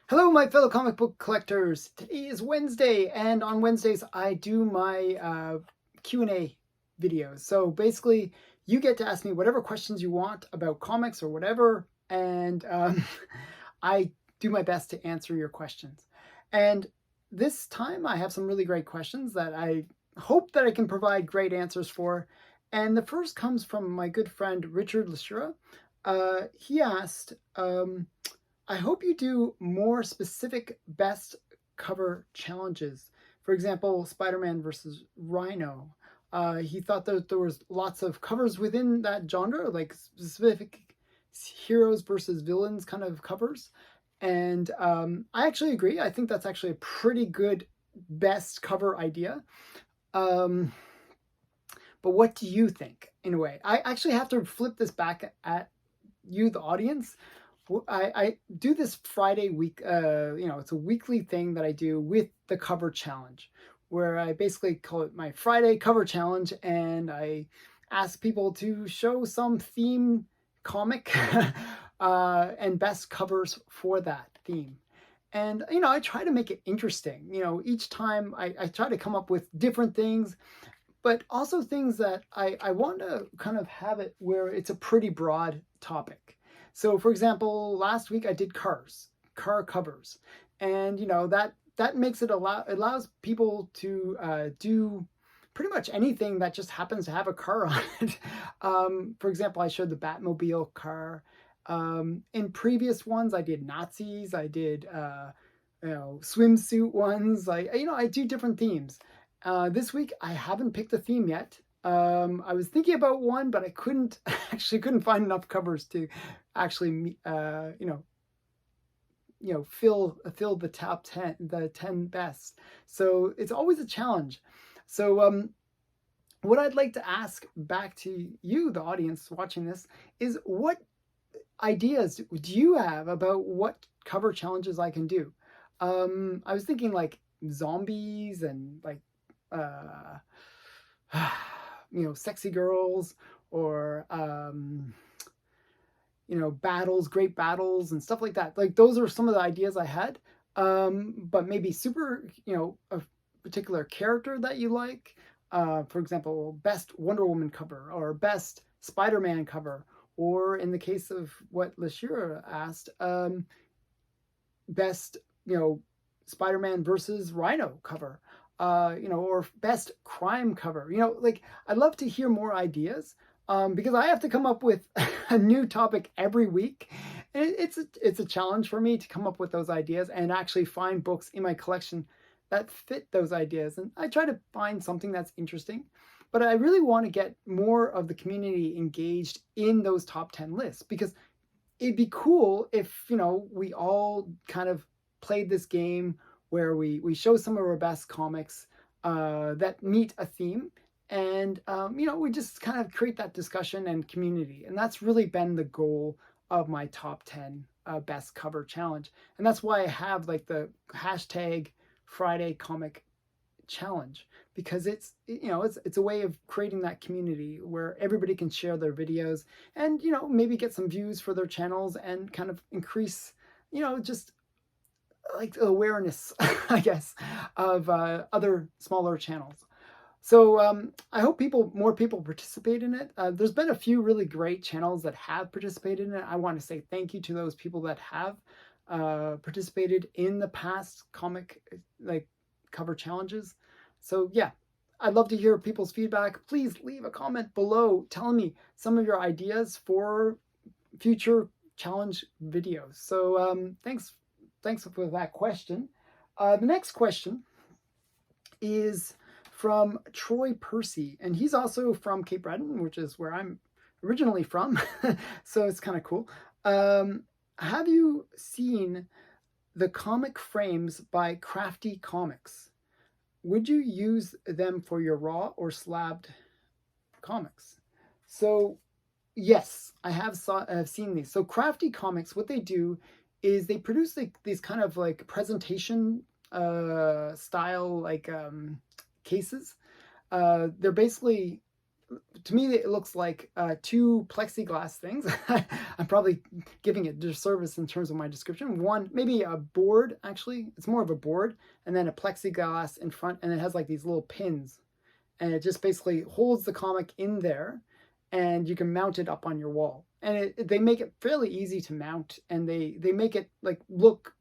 Hello, my fellow comic book collectors. Today is Wednesday, and on Wednesdays I do my Q&A videos. So basically, you get to ask me whatever questions you want about comics or whatever, and I do my best to answer your questions. And this time I have some really great questions that I hope that I can provide great answers for. And the first comes from my good friend Richard Lashura. He asked, I hope you do more specific best cover challenges. For example, Spider-Man versus Rhino. He thought that there was lots of covers within that genre, like specific heroes versus villains kind of covers. And I actually agree. I think that's actually a pretty good best cover idea. Um, but what do you think, in a way? I actually have to flip this back at you, the audience. I do this Friday week, it's a weekly thing that I do with the cover challenge, where I basically call it my Friday cover challenge, and I ask people to show some theme comic and best covers for that theme. And, I try to make it interesting. Each time I try to come up with different things, but also things that I want to kind of have it where it's a pretty broad topic. So, for example, last week I did car covers, and that makes it allows people to do pretty much anything that just happens to have a car on it. For example, I showed the Batmobile car. In previous ones, I did Nazis. I did swimsuit ones. I do different themes. This week I haven't picked a theme yet. I was thinking about one, but I couldn't find enough covers to actually fill the top 10, the 10 best. So it's always a challenge. So what I'd like to ask back to you, the audience watching this, is what ideas do you have about what cover challenges I can do? I was thinking like zombies and like sexy girls, or battles, great battles and stuff like that. Like those are some of the ideas I had. But maybe a particular character that you like. For example, best Wonder Woman cover or best Spider-Man cover, or in the case of what Lashira asked, best Spider-Man versus Rhino cover. Or best crime cover. Like I'd love to hear more ideas, because I have to come up with a new topic every week. And it's a challenge for me to come up with those ideas and actually find books in my collection that fit those ideas. And I try to find something that's interesting, but I really want to get more of the community engaged in those top 10 lists, because it'd be cool if, we all kind of played this game where we show some of our best comics that meet a theme, and we just kind of create that discussion and community. And that's really been the goal of my top 10 best cover challenge. And that's why I have like the hashtag Friday comic challenge, because it's a way of creating that community where everybody can share their videos and maybe get some views for their channels and kind of increase just like awareness, I guess, of other smaller channels. So I hope more people participate in it. There's been a few really great channels that have participated in it. I want to say thank you to those people that have participated in the past comic like cover challenges. So yeah, I'd love to hear people's feedback. Please leave a comment below telling me some of your ideas for future challenge videos. So thanks for that question. The next question is from Troy Percy, and he's also from Cape Breton, which is where I'm originally from. So it's kind of cool. Have you seen the comic frames by Crafti Comics? Would you use them for your raw or slabbed comics? So yes, I have seen these. So Crafti Comics, what they do is they produce these kind of like presentation style cases. They're basically to me, it looks like two plexiglass things. I'm probably giving it disservice in terms of my description. One, maybe a board, actually. It's more of a board, and then a plexiglass in front, and it has like these little pins. And it just basically holds the comic in there, and you can mount it up on your wall. And they make it fairly easy to mount, and they make it like look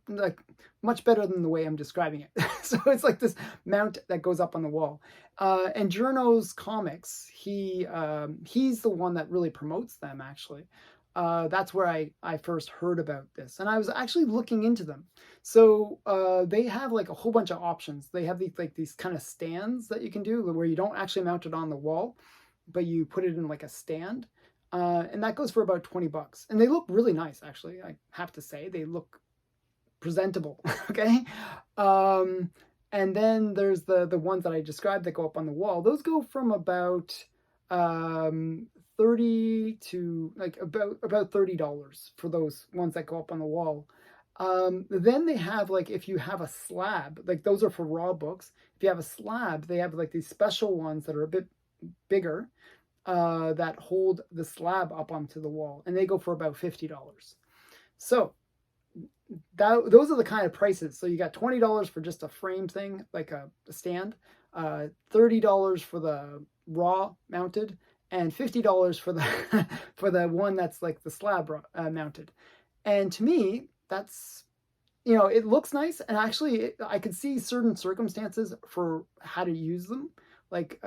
like much better than the way I'm describing it. So it's like this mount that goes up on the wall. And Journo's Comics, he's the one that really promotes them, actually. That's where I first heard about this, and I was actually looking into them. So they have like a whole bunch of options. They have these kind of stands that you can do where you don't actually mount it on the wall, but you put it in like a stand, and that goes for about $20. And they look really nice, actually. I have to say, they look presentable. Okay. And then there's the ones that I described that go up on the wall. Those go from about 30 to like about $30 for those ones that go up on the wall. Then they have, like, if you have a slab, like those are for raw books. If you have a slab, they have like these special ones that are a bit bigger, that hold the slab up onto the wall, and they go for about $50. So those are the kind of prices. So you got $20 for just a frame thing, like a stand, $30 for the raw mounted, and $50 for the for the one that's like the slab mounted. And to me, that's, it looks nice, and actually I could see certain circumstances for how to use them. Like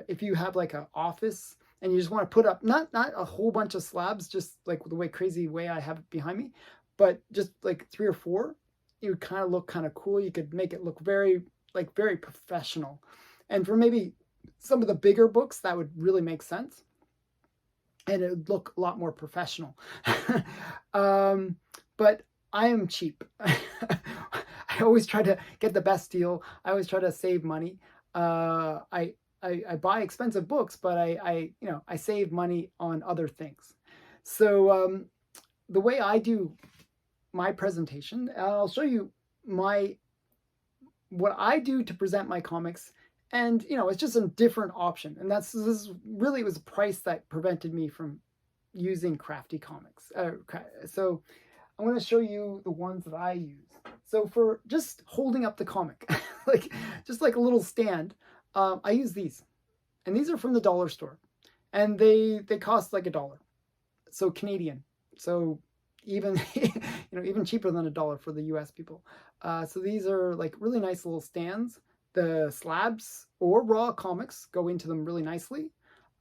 if you have like an office and you just want to put up not a whole bunch of slabs, just like the crazy way I have it behind me, but just like 3 or 4, it would kind of look kind of cool. You could make it look very professional. And for maybe some of the bigger books, that would really make sense, and it would look a lot more professional. But I am cheap. I always try to get the best deal. I always try to save money. I buy expensive books, but I save money on other things. So the way I do my presentation, I'll show you what I do to present my comics, and it's just a different option. And this really was a price that prevented me from using Crafti Comics. So I'm going to show you the ones that I use. So for just holding up the comic, just like a little stand, I use these, and these are from the dollar store, and they cost like $1, so Canadian. So even even cheaper than $1 for the US people. So these are like really nice little stands. The slabs or raw comics go into them really nicely.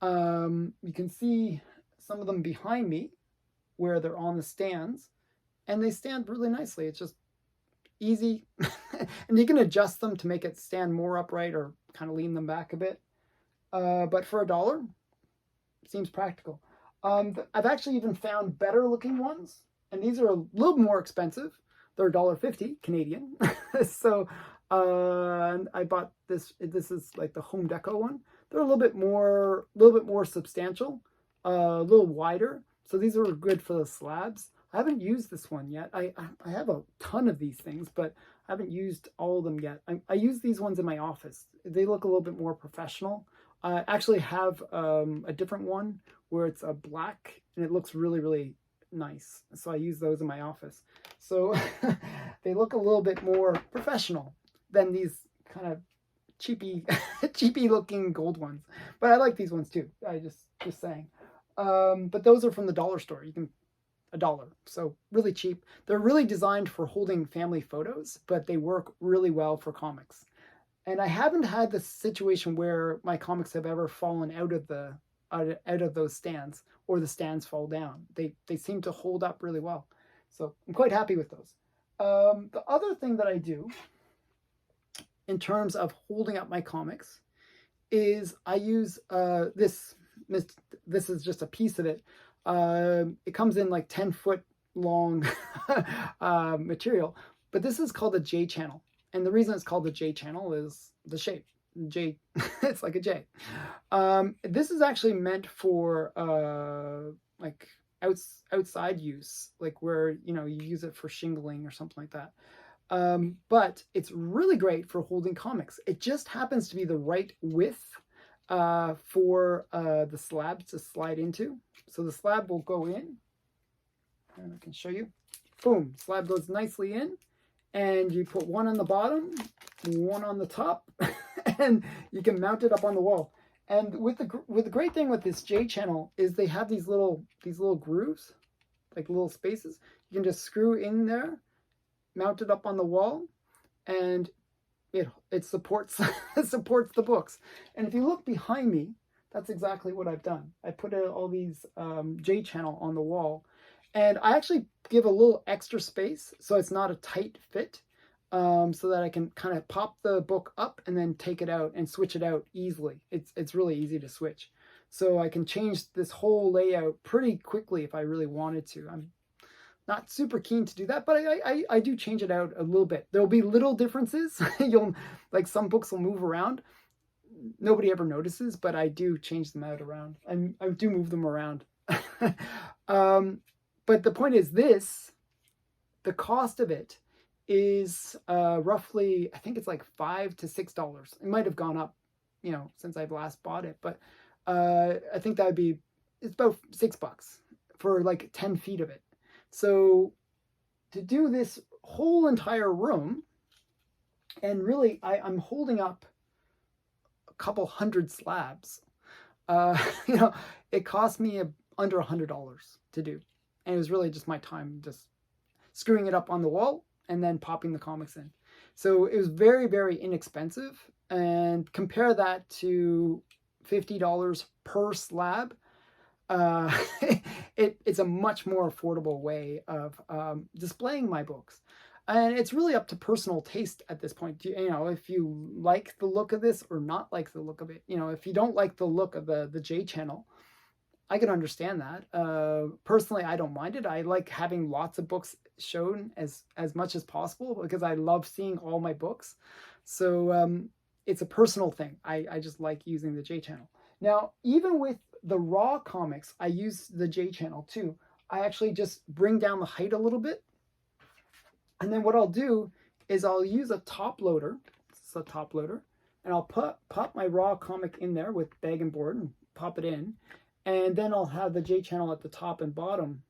You can see some of them behind me where they're on the stands, and they stand really nicely. It's just easy. And you can adjust them to make it stand more upright or kind of lean them back a bit. But for $1, it seems practical. I've actually even found better looking ones, and these are a little more expensive. They're $1.50 Canadian. So I bought this. This is like the Home Deco one. They're a little bit more substantial, a little wider. So these are good for the slabs. I haven't used this one yet. I have a ton of these things, but I haven't used all of them yet. I use these ones in my office. They look a little bit more professional. I actually have a different one where it's a black, and it looks really, really nice. So I use those in my office. So they look a little bit more professional than these kind of cheapy looking gold ones. But I like these ones too. Just saying. But those are from the dollar store. You can $1, so really cheap. They're really designed for holding family photos, but they work really well for comics. And I haven't had this situation where my comics have ever fallen out of those stands, or the stands fall down. They seem to hold up really well. So I'm quite happy with those. The other thing that I do in terms of holding up my comics is I use this. This is just a piece of it. It comes in like 10-foot long material, but this is called a J channel. And the reason it's called the J channel is the shape. J, it's like a J. This is actually meant for like outside use, like where you use it for shingling or something like that. But it's really great for holding comics. It just happens to be the right width for the slab to slide into. So the slab will go in, and I can show you. Boom, slab goes nicely in, and you put one on the bottom, one on the top, and you can mount it up on the wall. And with the great thing with this J channel is they have these little grooves, like little spaces. You can just screw in there, mount it up on the wall, and it supports it supports the books. And if you look behind me, that's exactly what I've done. I put all these J channel on the wall, and I actually give a little extra space so it's not a tight fit, so that I can kind of pop the book up and then take it out and switch it out easily. It's really easy to switch. So I can change this whole layout pretty quickly if I really wanted to. I'm not super keen to do that, but I do change it out a little bit. There'll be little differences. Like some books will move around. Nobody ever notices, but I do change them out around. I do move them around. But the point is the cost of it is roughly, I think it's like $5 to $6. It might have gone up, since I've last bought it, but I think it's about $6 for like 10 feet of it. So to do this whole entire room, and really I'm holding up a couple hundred slabs, it cost me under $100 to do. And it was really just my time just screwing it up on the wall and then popping the comics in. So it was very, very inexpensive. And compare that to $50 per slab. It's a much more affordable way of displaying my books. And it's really up to personal taste at this point. If you like the look of this or not like the look of it. If you don't like the look of the J channel, I can understand that. Personally, I don't mind it. I like having lots of books shown as much as possible because I love seeing all my books. So it's a personal thing. I just like using the J channel. Now, even with the raw comics, I use the J channel too. I actually just bring down the height a little bit. And then what I'll do is I'll use a top loader. This is a top loader. And I'll pop my raw comic in there with bag and board and pop it in. And then I'll have the J channel at the top and bottom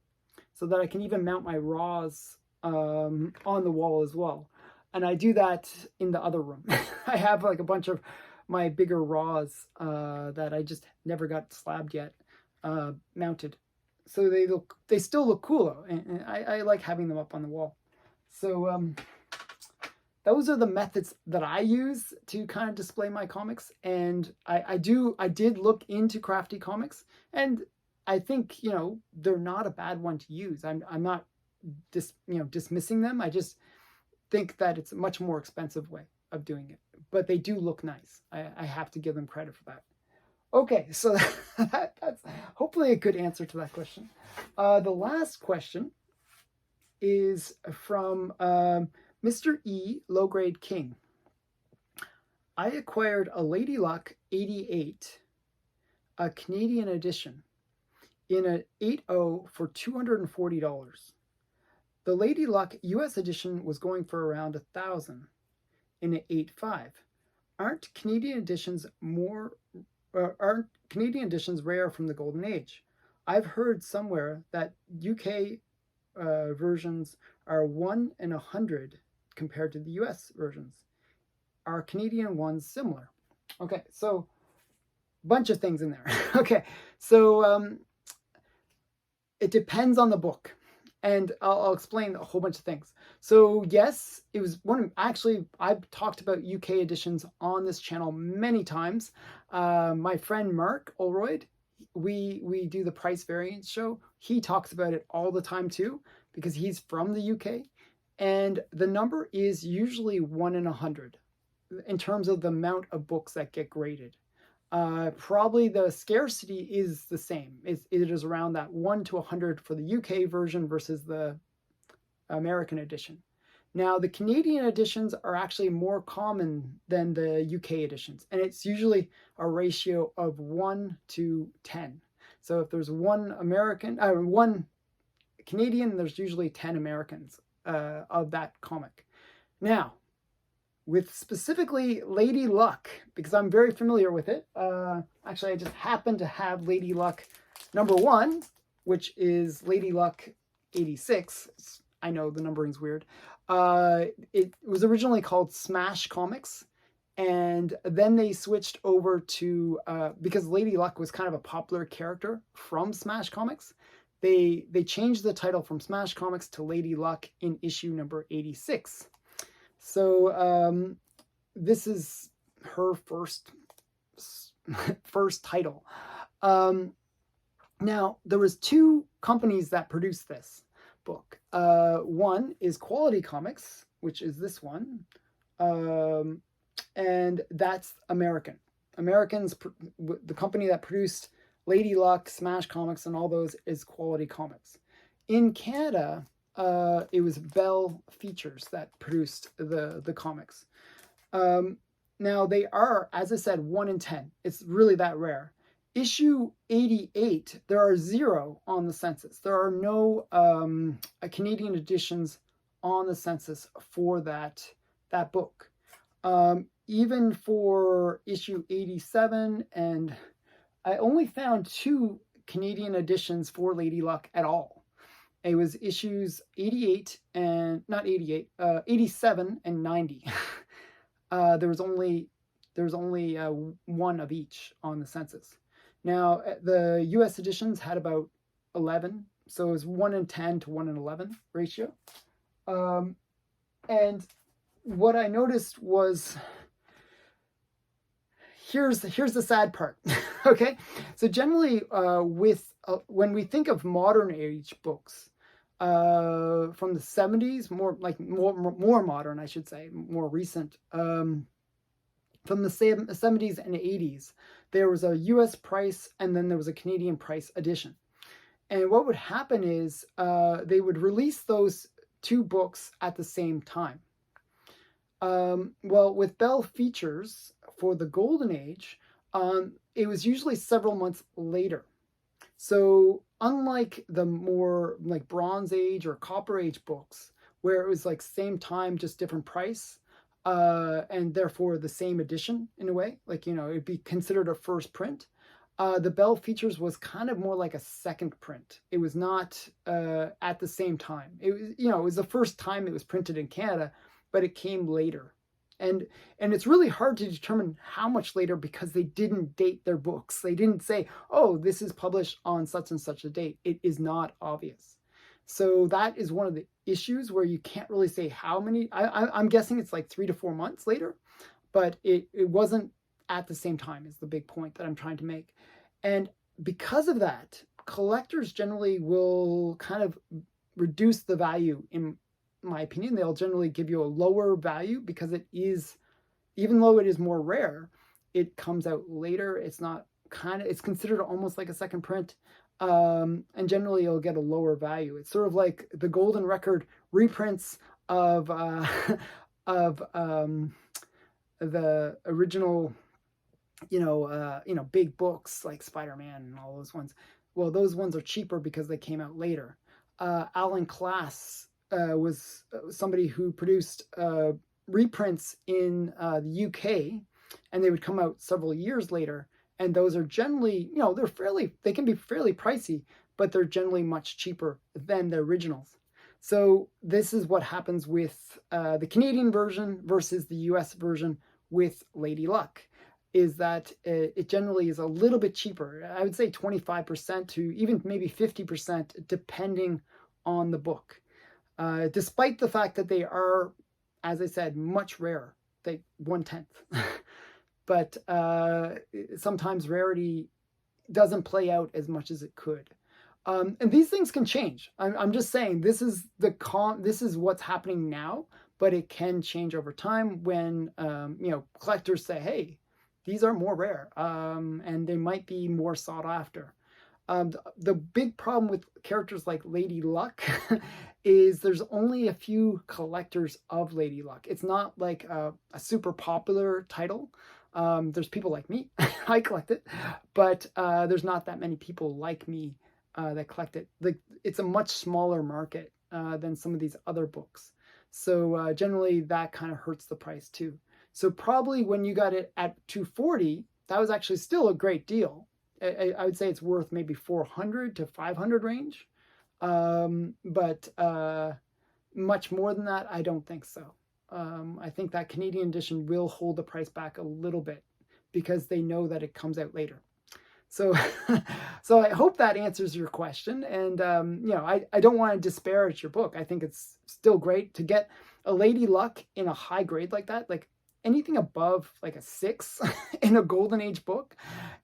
so that I can even mount my raws on the wall as well. And I do that in the other room. I have like a bunch of my bigger raws that I just never got slabbed yet mounted. So they still look cool though. And I like having them up on the wall. So those are the methods that I use to kind of display my comics. And I did look into Crafti Comics, and I think, they're not a bad one to use. I'm not dismissing them. I just think that it's a much more expensive way of doing it, but they do look nice. I have to give them credit for that. Okay, so that's hopefully a good answer to that question. The last question is from Mr. E. Low Grade King. I acquired a Lady Luck 88, a Canadian edition, in an 8.0 for $240. The Lady Luck US edition was going for around $1,000 in an 8.5. Aren't Canadian editions rare from the Golden Age? I've heard somewhere that UK versions are 1 in 100 compared to the US versions. Are Canadian ones similar? Okay, so bunch of things in there. Okay, so it depends on the book, and I'll explain a whole bunch of things. So yes, it was actually, I've talked about UK editions on this channel many times. My friend Mark Olroyd, we do the price variance show. He talks about it all the time too, because he's from the UK, and the number is usually 1 in 100 in terms of the amount of books that get graded. Probably the scarcity is the same. It is around that 1 to 100 for the UK version versus the American edition. Now, the Canadian editions are actually more common than the UK editions, and it's usually a ratio of 1 to 10. So if there's one Canadian, there's usually 10 Americans of that comic. Now, with specifically Lady Luck, because I'm very familiar with it. Actually, I just happen to have Lady Luck #1, which is Lady Luck 86. I know the numbering's weird. It was originally called Smash Comics, and then they switched over to, because Lady Luck was kind of a popular character from Smash Comics, they changed the title from Smash Comics to Lady Luck in issue number 86. So this is her first title. Now, there was 2 companies that produced this book. One is Quality Comics, which is this one, and that's American. Americans, the company that produced Lady Luck, Smash Comics, and all those is Quality Comics. In Canada, it was Bell Features that produced the comics. Now, they are, as I said, 1 in 10. It's really that rare. Issue 88, there are 0 on the census. There are no Canadian editions on the census for that book. Even for issue 87, and I only found 2 Canadian editions for Lady Luck at all. It was issues 88 and, not 88, 87 and 90. There was only 1 of each on the census. Now, the US editions had about 11, so it was 1 in 10 to 1 in 11 ratio. And what I noticed was, here's the sad part. Okay, so generally when we think of modern age books, from the 70s, more modern, I should say, more recent, from the 70s and 80s, there was a US price and then there was a Canadian price edition. And what would happen is they would release those 2 books at the same time. Well, with Bell Features, for the Golden Age, it was usually several months later. So unlike the more like Bronze Age or Copper Age books, where it was like same time, just different price, and therefore the same edition in a way, like, it'd be considered a first print. The Bell Features was kind of more like a second print. It was not at the same time. It was, it was the first time it was printed in Canada, but it came later. And it's really hard to determine how much later because they didn't date their books. They didn't say, oh, this is published on such and such a date. It is not obvious. So that is one of the issues where you can't really say how many. I'm guessing it's like 3 to 4 months later, but it wasn't at the same time is the big point that I'm trying to make. And because of that, collectors generally will kind of reduce the value. In my opinion, they'll generally give you a lower value because it is, even though it is more rare, it comes out later. It's not it's considered almost like a second print. And generally you'll get a lower value. It's sort of like the Golden Record reprints of the original, big books like Spider-Man and all those ones. Well, those ones are cheaper because they came out later. Alan Class was somebody who produced reprints in the UK, and they would come out several years later. And those are generally, they can be fairly pricey, but they're generally much cheaper than the originals. So this is what happens with the Canadian version versus the US version with Lady Luck, is that it generally is a little bit cheaper. I would say 25% to even maybe 50%, depending on the book. Despite the fact that they are, as I said, much rarer, 1/10. But sometimes rarity doesn't play out as much as it could. And these things can change. I'm just saying this is what's happening now, but it can change over time when collectors say, hey, these are more rare, and they might be more sought after. The big problem with characters like Lady Luck is there's only a few collectors of Lady Luck. It's not like a super popular title. There's people like me, I collect it, but there's not that many people like me that collect it. It's a much smaller market than some of these other books. So generally that kind of hurts the price too. So probably when you got it at $240, that was actually still a great deal. I would say it's worth maybe 400 to 500 range. But much more than that, I don't think so. I think that Canadian edition will hold the price back a little bit because they know that it comes out later. So, so I hope that answers your question. And, you know, I don't want to disparage your book. I think it's still great to get a Lady Luck in a high grade like that. Like anything above like a 6 in a Golden Age book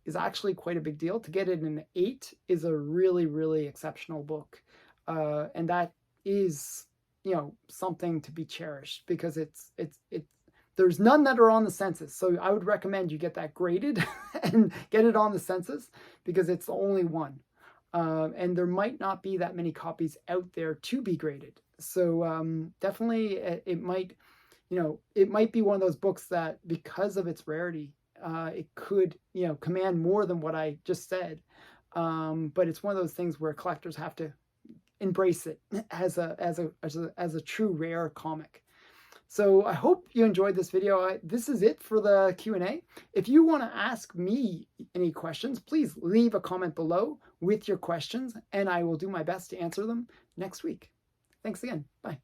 is actually quite a big deal. To get it in an 8 is a really, really exceptional book. And that is, you know, something to be cherished because there's none that are on the census. So I would recommend you get that graded and get it on the census because it's the only one. And there might not be that many copies out there to be graded. So definitely it might, you know, it might be one of those books that because of its rarity, it could, you know, command more than what I just said. But it's one of those things where collectors have to embrace it as a true rare comic. So I hope you enjoyed this video. This is it for the Q&A. If you want to ask me any questions, please leave a comment below with your questions, and I will do my best to answer them next week. Thanks again. Bye.